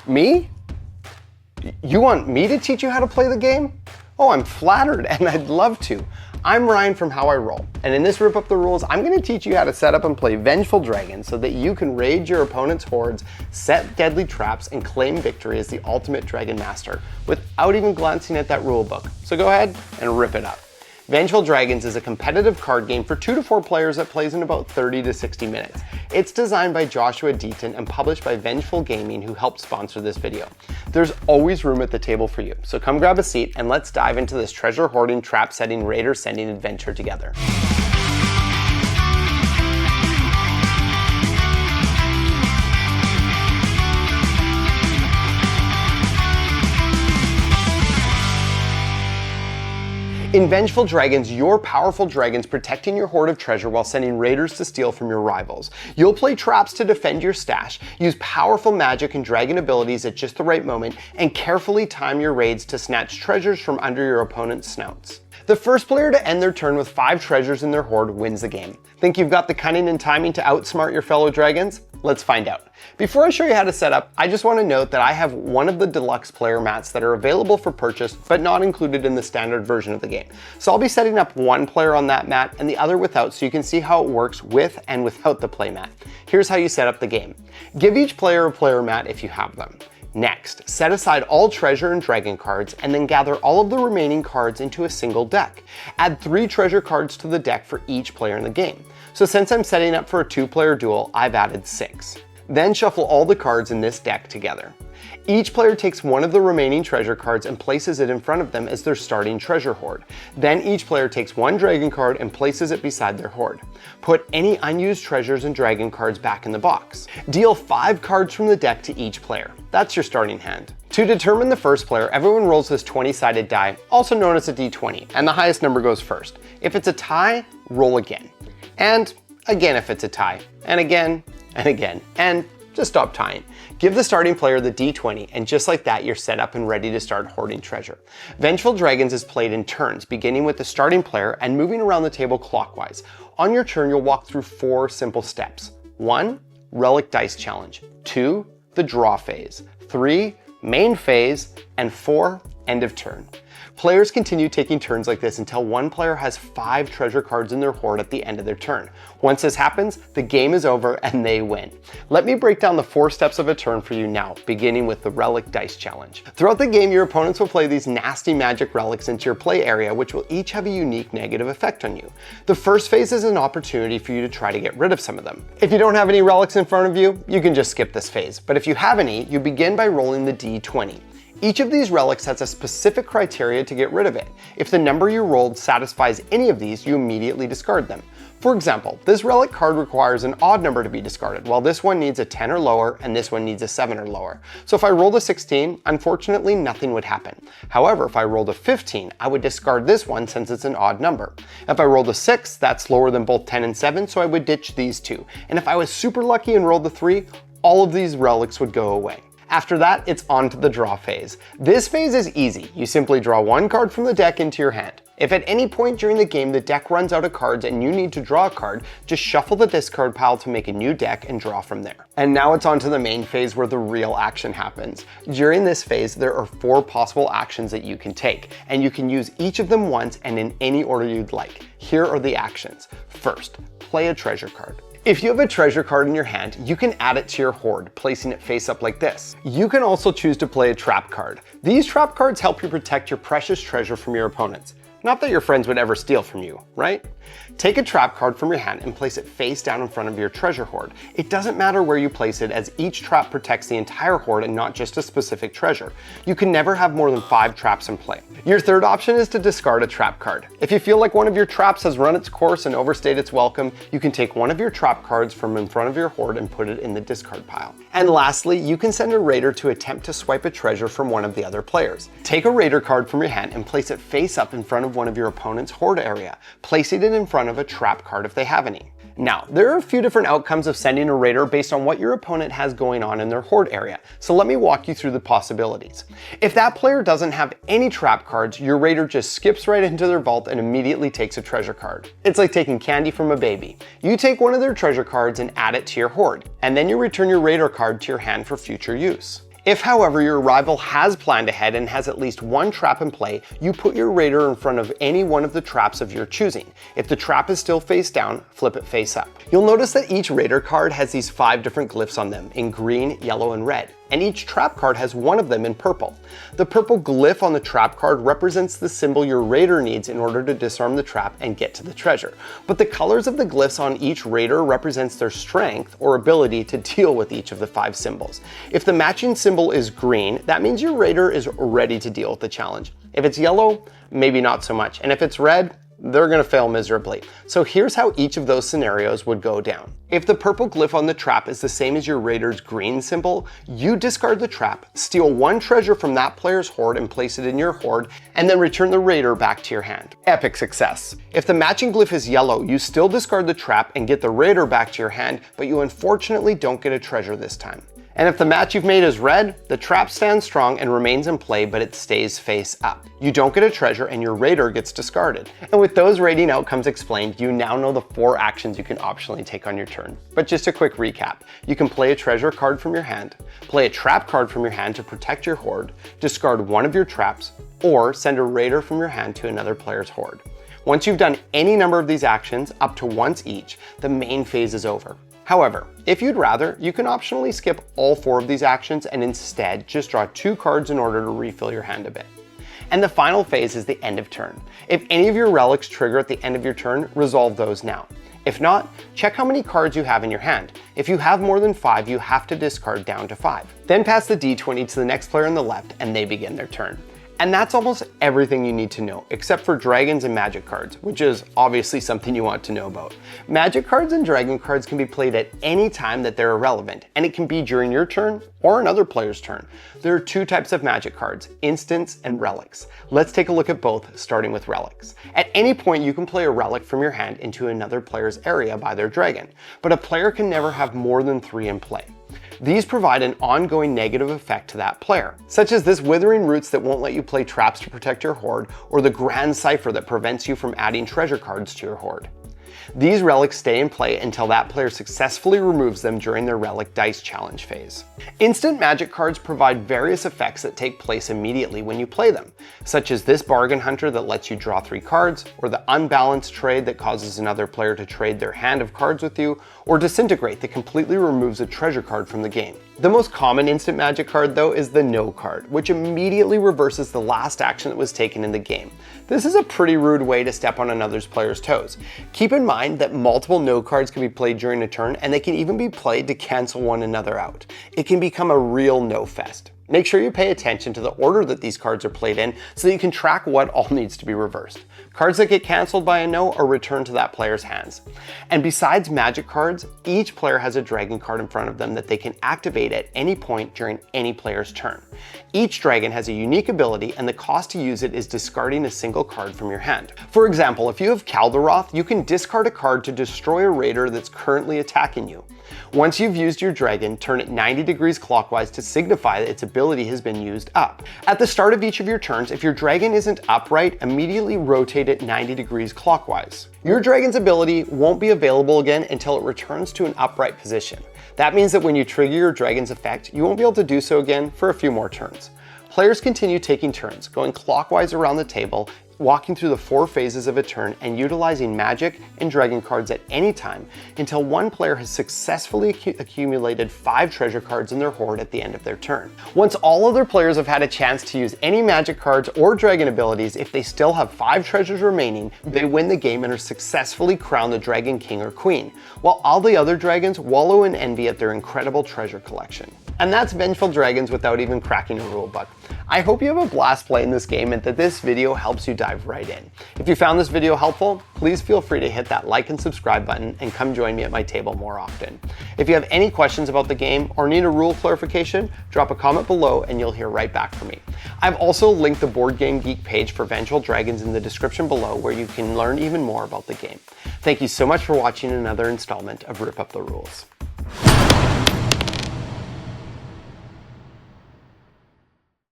Me? You want me to teach you how to play the game? Oh, I'm flattered and I'd love to. I'm Ryan from How I Roll, and in this Rip Up the Rules, I'm going to teach you how to set up and play Vengeful Dragons so that you can raid your opponent's hordes, set deadly traps, and claim victory as the ultimate Dragon Master without even glancing at that rule book. So go ahead and rip it up. Vengeful Dragons is a competitive card game for 2 to 4 players that plays in about 30 to 60 minutes. It's designed by Joshua Deaton and published by Vengeful Gaming, who helped sponsor this video. There's always room at the table for you, so come grab a seat and let's dive into this treasure hoarding, trap setting, raider sending adventure together. In Vengeful Dragons, you're powerful dragons protecting your hoard of treasure while sending raiders to steal from your rivals. You'll play traps to defend your stash, use powerful magic and dragon abilities at just the right moment, and carefully time your raids to snatch treasures from under your opponent's snouts. The first player to end their turn with 5 treasures in their hoard wins the game. Think you've got the cunning and timing to outsmart your fellow dragons? Let's find out. Before I show you how to set up, I just want to note that I have one of the deluxe player mats that are available for purchase, but not included in the standard version of the game. So I'll be setting up one player on that mat and the other without, so you can see how it works with and without the play mat. Here's how you set up the game. Give each player a player mat if you have them. Next, set aside all treasure and dragon cards and then gather all of the remaining cards into a single deck. Add 3 treasure cards to the deck for each player in the game. So since I'm setting up for a 2-player duel, I've added 6. Then shuffle all the cards in this deck together. Each player takes one of the remaining treasure cards and places it in front of them as their starting treasure hoard. Then each player takes one dragon card and places it beside their hoard. Put any unused treasures and dragon cards back in the box. Deal 5 cards from the deck to each player. That's your starting hand. To determine the first player, everyone rolls this 20-sided die, also known as a d20, and the highest number goes first. If it's a tie, roll again. And again if it's a tie, and again, and again, and just stop tying. Give the starting player the d20, and just like that, you're set up and ready to start hoarding treasure. Vengeful Dragons is played in turns, beginning with the starting player and moving around the table clockwise. On your turn, you'll walk through 4 simple steps. 1, Relic Dice Challenge. 2, the draw phase. 3, main phase. And 4, end of turn. Players continue taking turns like this until one player has 5 treasure cards in their hoard at the end of their turn. Once this happens, the game is over and they win. Let me break down the 4 steps of a turn for you now, beginning with the Relic Dice Challenge. Throughout the game, your opponents will play these nasty magic relics into your play area, which will each have a unique negative effect on you. The first phase is an opportunity for you to try to get rid of some of them. If you don't have any relics in front of you, you can just skip this phase. But if you have any, you begin by rolling the d20. Each of these relics has a specific criteria to get rid of it. If the number you rolled satisfies any of these, you immediately discard them. For example, this relic card requires an odd number to be discarded, while this one needs a 10 or lower and this one needs a 7 or lower. So if I rolled a 16, unfortunately nothing would happen. However, if I rolled a 15, I would discard this one since it's an odd number. If I rolled a 6, that's lower than both 10 and 7, so I would ditch these 2. And if I was super lucky and rolled a 3, all of these relics would go away. After that, it's on to the draw phase. This phase is easy. You simply draw 1 card from the deck into your hand. If at any point during the game the deck runs out of cards and you need to draw a card, just shuffle the discard pile to make a new deck and draw from there. And now it's on to the main phase where the real action happens. During this phase, there are 4 possible actions that you can take, and you can use each of them once and in any order you'd like. Here are the actions. First, play a treasure card. If you have a treasure card in your hand, you can add it to your hoard, placing it face up like this. You can also choose to play a trap card. These trap cards help you protect your precious treasure from your opponents. Not that your friends would ever steal from you, right? Take a trap card from your hand and place it face down in front of your treasure hoard. It doesn't matter where you place it, as each trap protects the entire hoard and not just a specific treasure. You can never have more than 5 traps in play. Your third option is to discard a trap card. If you feel like one of your traps has run its course and overstayed its welcome, you can take one of your trap cards from in front of your hoard and put it in the discard pile. And lastly, you can send a raider to attempt to swipe a treasure from one of the other players. Take a raider card from your hand and place it face up in front of one of your opponent's hoard area, placing it in front of a trap card if they have any. Now, there are a few different outcomes of sending a raider based on what your opponent has going on in their hoard area, so let me walk you through the possibilities. If that player doesn't have any trap cards, your raider just skips right into their vault and immediately takes a treasure card. It's like taking candy from a baby. You take one of their treasure cards and add it to your hoard, and then you return your raider card to your hand for future use. If, however, your rival has planned ahead and has at least one trap in play, you put your raider in front of any one of the traps of your choosing. If the trap is still face down, flip it face up. You'll notice that each raider card has these 5 different glyphs on them in green, yellow, and red, and each trap card has one of them in purple. The purple glyph on the trap card represents the symbol your raider needs in order to disarm the trap and get to the treasure. But the colors of the glyphs on each raider represents their strength or ability to deal with each of the 5 symbols. If the matching symbol is green, that means your raider is ready to deal with the challenge. If it's yellow, maybe not so much. And if it's red, they're going to fail miserably. So here's how each of those scenarios would go down. If the purple glyph on the trap is the same as your raider's green symbol, you discard the trap, steal 1 treasure from that player's hoard and place it in your hoard, and then return the raider back to your hand. Epic success. If the matching glyph is yellow, you still discard the trap and get the raider back to your hand, but you unfortunately don't get a treasure this time. And if the match you've made is red, the trap stands strong and remains in play, but it stays face up. You don't get a treasure and your raider gets discarded. And with those rating outcomes explained, you now know the 4 actions you can optionally take on your turn. But just a quick recap. You can play a treasure card from your hand, play a trap card from your hand to protect your hoard, discard one of your traps, or send a raider from your hand to another player's hoard. Once you've done any number of these actions, up to once each, the main phase is over. However, if you'd rather, you can optionally skip all 4 of these actions and instead just draw 2 cards in order to refill your hand a bit. And the final phase is the end of turn. If any of your relics trigger at the end of your turn, resolve those now. If not, check how many cards you have in your hand. If you have more than 5, you have to discard down to 5. Then pass the d20 to the next player on the left and they begin their turn. And that's almost everything you need to know, except for dragons and magic cards, which is obviously something you want to know about. Magic cards and dragon cards can be played at any time that they're irrelevant, and it can be during your turn or another player's turn. There are 2 types of magic cards, instants and relics. Let's take a look at both, starting with relics. At any point, you can play a relic from your hand into another player's area by their dragon, but a player can never have more than 3 in play. These provide an ongoing negative effect to that player, such as this Withering Roots that won't let you play traps to protect your hoard, or the Grand Cipher that prevents you from adding treasure cards to your hoard. These relics stay in play until that player successfully removes them during their relic dice challenge phase. Instant magic cards provide various effects that take place immediately when you play them, such as this Bargain Hunter that lets you draw 3 cards, or the Unbalanced Trade that causes another player to trade their hand of cards with you, or Disintegrate that completely removes a treasure card from the game. The most common instant magic card though is the No card, which immediately reverses the last action that was taken in the game. This is a pretty rude way to step on another player's toes. Keep in mind that multiple No cards can be played during a turn, and they can even be played to cancel one another out. It can become a real no fest. Make sure you pay attention to the order that these cards are played in so that you can track what all needs to be reversed. Cards that get canceled by a no are returned to that player's hands. And besides magic cards, each player has a dragon card in front of them that they can activate at any point during any player's turn. Each dragon has a unique ability, and the cost to use it is discarding a single card from your hand. For example, if you have Kaldaroth, you can discard a card to destroy a raider that's currently attacking you. Once you've used your dragon, turn it 90 degrees clockwise to signify that its ability has been used up. At the start of each of your turns, if your dragon isn't upright, immediately rotate it 90 degrees clockwise. Your dragon's ability won't be available again until it returns to an upright position. That means that when you trigger your dragon's effect, you won't be able to do so again for a few more turns. Players continue taking turns, going clockwise around the table, walking through the 4 phases of a turn and utilizing magic and dragon cards at any time until one player has successfully accumulated 5 treasure cards in their hoard at the end of their turn. Once all other players have had a chance to use any magic cards or dragon abilities, if they still have 5 treasures remaining, they win the game and are successfully crowned the Dragon King or Queen, while all the other dragons wallow in envy at their incredible treasure collection. And that's Vengeful Dragons without even cracking a rulebook. I hope you have a blast playing this game and that this video helps you dive right in. If you found this video helpful, please feel free to hit that like and subscribe button and come join me at my table more often. If you have any questions about the game or need a rule clarification, drop a comment below and you'll hear right back from me. I've also linked the Board Game Geek page for Vengeful Dragons in the description below, where you can learn even more about the game. Thank you so much for watching another installment of Rip Up the Rules.